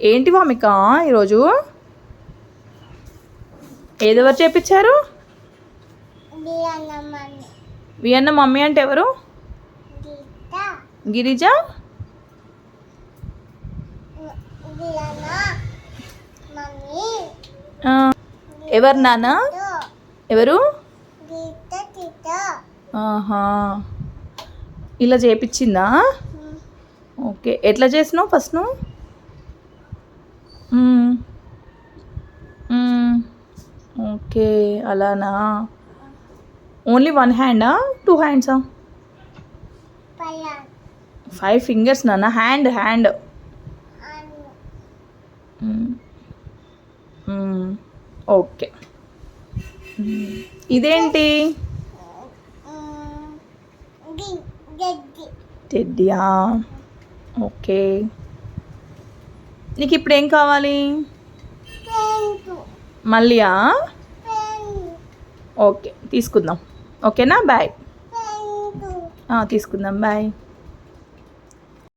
ఏంటి వామిక ఈరోజు ఏదెవరు చేపించారు? వియన్న మమ్మీ అంటే ఎవరు? గిరిజ. ఎవరు నాన్న? ఎవరు? ఆహా, ఇలా చేపించిందా? ఓకే, ఎట్లా చేసినావు ఫస్ట్ నువ్వు? ఓకే, అలానా. ఓన్లీ 1 హ్యాండా 2 హ్యాండ్సా? 5 ఫింగర్స్ నాన్న. హ్యాండ్. ఓకే. ఇదేంటి? టెడ్డీయా? ఓకే. నీకు ఇప్పుడు ఏం కావాలి? మళ్ళీయా? ఓకే, తీసుకుందాం. ఓకేనా? బాయ్. తీసుకుందాం. బాయ్.